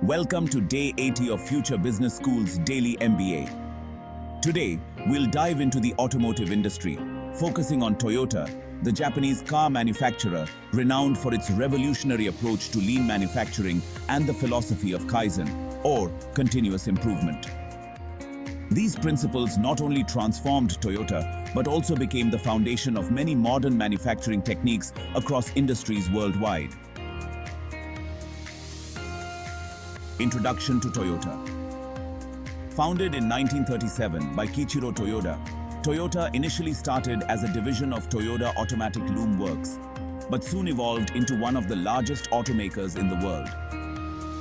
Welcome to Day 80 of Future Business School's Daily MBA. Today, we'll dive into the automotive industry, focusing on Toyota, the Japanese car manufacturer renowned for its revolutionary approach to lean manufacturing and the philosophy of Kaizen, or continuous improvement. These principles not only transformed Toyota, but also became the foundation of many modern manufacturing techniques across industries worldwide. Introduction to Toyota. Founded in 1937 by Kiichiro Toyoda, Toyota initially started as a division of Toyota Automatic Loom Works, but soon evolved into one of the largest automakers in the world.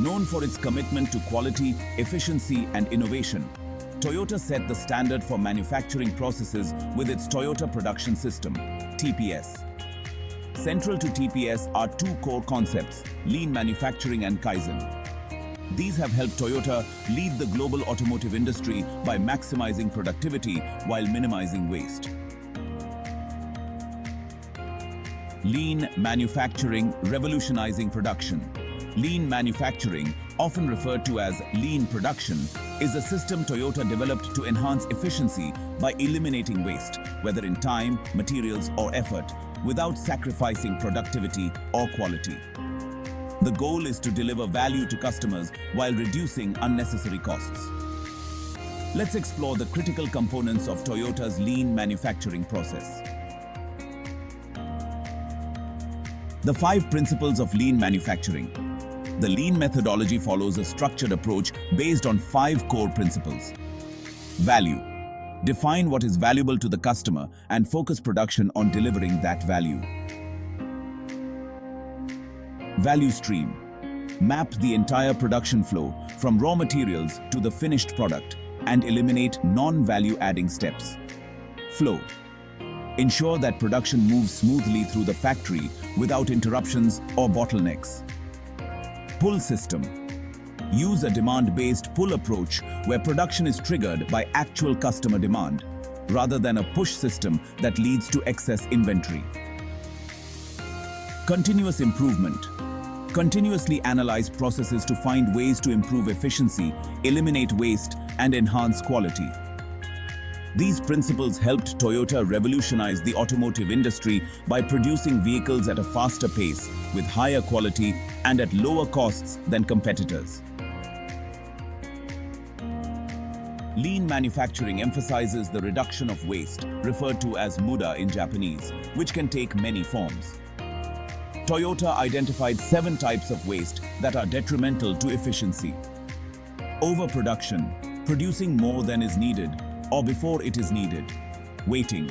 Known for its commitment to quality, efficiency, and innovation, Toyota set the standard for manufacturing processes with its Toyota Production System, TPS. Central to TPS are two core concepts, Lean Manufacturing and Kaizen. These have helped Toyota lead the global automotive industry by maximizing productivity while minimizing waste. Lean manufacturing, revolutionizing production. Lean manufacturing, often referred to as lean production, is a system Toyota developed to enhance efficiency by eliminating waste, whether in time, materials, or effort, without sacrificing productivity or quality. The goal is to deliver value to customers while reducing unnecessary costs. Let's explore the critical components of Toyota's lean manufacturing process. The 5 principles of lean manufacturing. The lean methodology follows a structured approach based on 5 core principles. Value. Define what is valuable to the customer and focus production on delivering that value. Value stream. Map the entire production flow from raw materials to the finished product and eliminate non-value-adding steps. Flow. Ensure that production moves smoothly through the factory without interruptions or bottlenecks. Pull system. Use a demand-based pull approach where production is triggered by actual customer demand, rather than a push system that leads to excess inventory. Continuous improvement. Continuously analyze processes to find ways to improve efficiency, eliminate waste, and enhance quality. These principles helped Toyota revolutionize the automotive industry by producing vehicles at a faster pace, with higher quality and at lower costs than competitors. Lean manufacturing emphasizes the reduction of waste, referred to as muda in Japanese, which can take many forms. Toyota identified 7 types of waste that are detrimental to efficiency. Overproduction, producing more than is needed or before it is needed. Waiting,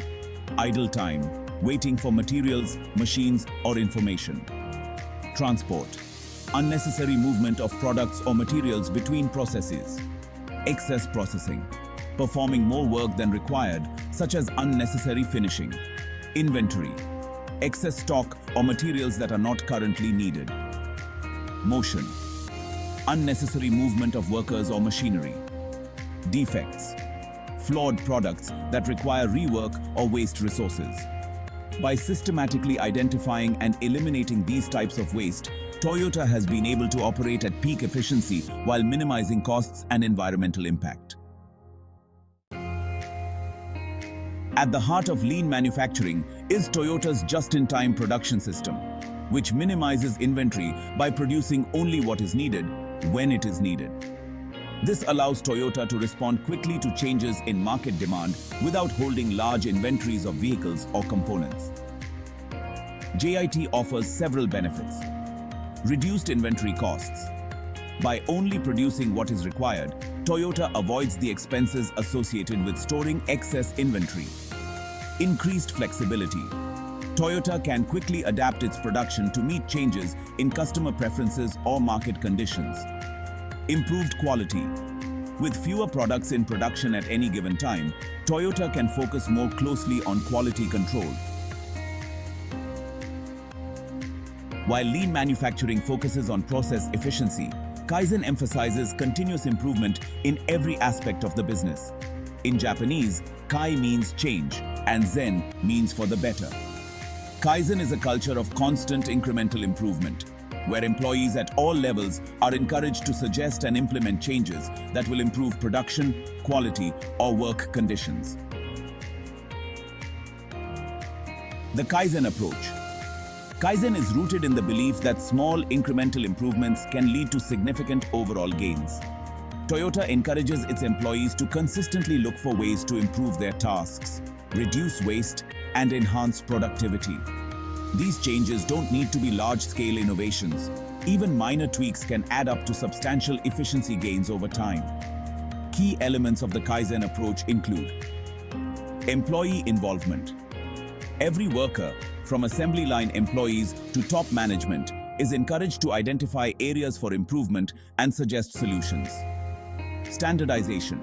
idle time, waiting for materials, machines, or information. Transport, unnecessary movement of products or materials between processes. Excess processing, performing more work than required, such as unnecessary finishing. Inventory, excess stock or materials that are not currently needed. Motion, unnecessary movement of workers or machinery. Defects, flawed products that require rework or waste resources. By systematically identifying and eliminating these types of waste, Toyota has been able to operate at peak efficiency while minimizing costs and environmental impact. At the heart of lean manufacturing is Toyota's just-in-time production system, which minimizes inventory by producing only what is needed when it is needed. This allows Toyota to respond quickly to changes in market demand without holding large inventories of vehicles or components. JIT offers several benefits. Reduced inventory costs. By only producing what is required, Toyota avoids the expenses associated with storing excess inventory. Increased flexibility. Toyota can quickly adapt its production to meet changes in customer preferences or market conditions. Improved quality. With fewer products in production at any given time, Toyota can focus more closely on quality control. While lean manufacturing focuses on process efficiency, Kaizen emphasizes continuous improvement in every aspect of the business. In Japanese, Kai means change, and Zen means for the better. Kaizen is a culture of constant incremental improvement. where employees at all levels are encouraged to suggest and implement changes that will improve production, quality, or work conditions. The Kaizen approach. Kaizen is rooted in the belief that small incremental improvements can lead to significant overall gains. Toyota encourages its employees to consistently look for ways to improve their tasks, reduce waste, and enhance productivity. These changes don't need to be large-scale innovations. Even minor tweaks can add up to substantial efficiency gains over time. Key elements of the Kaizen approach include employee involvement. Every worker, from assembly line employees to top management, is encouraged to identify areas for improvement and suggest solutions. Standardization.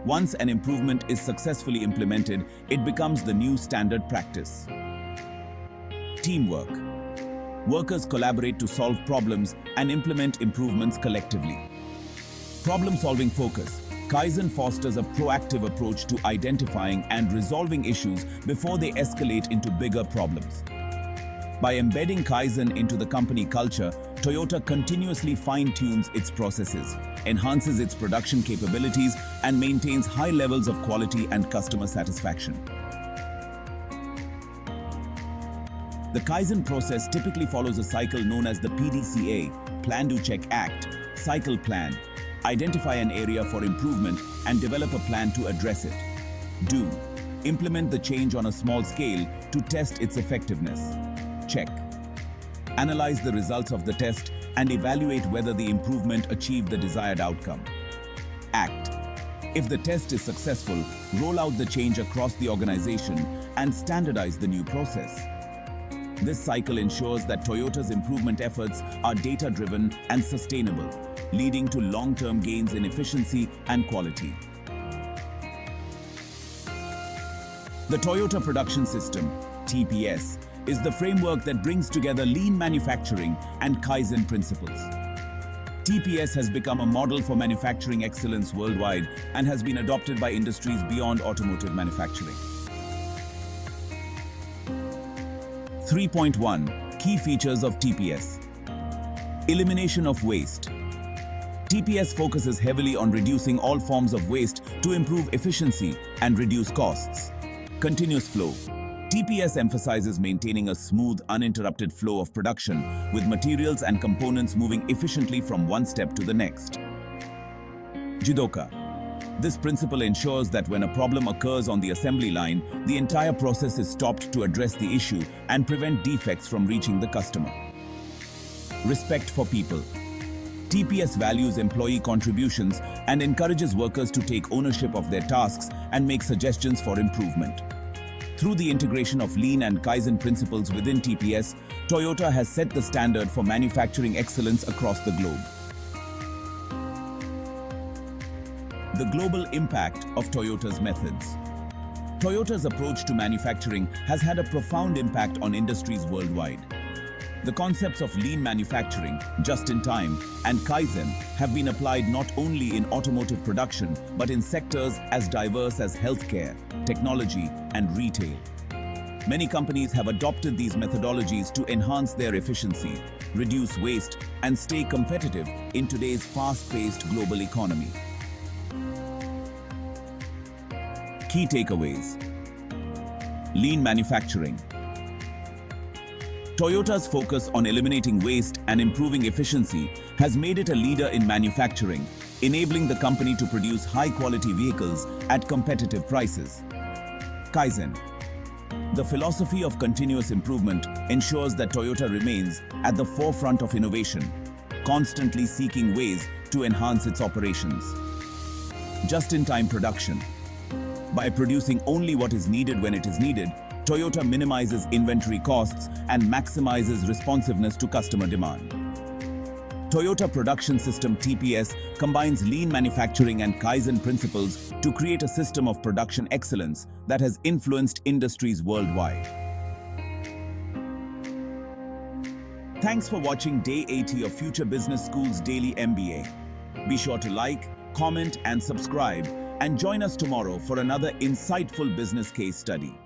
Once an improvement is successfully implemented, it becomes the new standard practice. Teamwork. Workers collaborate to solve problems and implement improvements collectively. Problem-solving focus. Kaizen fosters a proactive approach to identifying and resolving issues before they escalate into bigger problems. By embedding Kaizen into the company culture, Toyota continuously fine-tunes its processes, enhances its production capabilities, and maintains high levels of quality and customer satisfaction. The Kaizen process typically follows a cycle known as the PDCA, Plan, Do, Check, Act, cycle plan. Identify an area for improvement and develop a plan to address it. Do. Implement the change on a small scale to test its effectiveness. Check. Analyze the results of the test and evaluate whether the improvement achieved the desired outcome. Act. If the test is successful, roll out the change across the organization and standardize the new process. This cycle ensures that Toyota's improvement efforts are data-driven and sustainable, leading to long-term gains in efficiency and quality. The Toyota Production System, TPS, is the framework that brings together lean manufacturing and Kaizen principles. TPS has become a model for manufacturing excellence worldwide and has been adopted by industries beyond automotive manufacturing. 3.1 Key features of TPS. Elimination of waste. TPS focuses heavily on reducing all forms of waste to improve efficiency and reduce costs. Continuous flow. TPS emphasizes maintaining a smooth, uninterrupted flow of production, with materials and components moving efficiently from one step to the next. Jidoka. This principle ensures that when a problem occurs on the assembly line, the entire process is stopped to address the issue and prevent defects from reaching the customer. Respect for people. TPS values employee contributions and encourages workers to take ownership of their tasks and make suggestions for improvement. Through the integration of Lean and Kaizen principles within TPS, Toyota has set the standard for manufacturing excellence across the globe. The global impact of Toyota's methods. Toyota's approach to manufacturing has had a profound impact on industries worldwide. The concepts of lean manufacturing, just-in-time, and Kaizen have been applied not only in automotive production, but in sectors as diverse as healthcare, technology, and retail. Many companies have adopted these methodologies to enhance their efficiency, reduce waste, and stay competitive in today's fast-paced global economy. Key takeaways. Lean manufacturing. Toyota's focus on eliminating waste and improving efficiency has made it a leader in manufacturing, enabling the company to produce high-quality vehicles at competitive prices. Kaizen. The philosophy of continuous improvement ensures that Toyota remains at the forefront of innovation, constantly seeking ways to enhance its operations. Just-in-time production. By producing only what is needed when it is needed, Toyota minimizes inventory costs and maximizes responsiveness to customer demand. Toyota Production System (TPS) combines lean manufacturing and Kaizen principles to create a system of production excellence that has influenced industries worldwide. Thanks for watching Day 80 of Future Business School's Daily MBA. Be sure to like, comment, and subscribe, and join us tomorrow for another insightful business case study.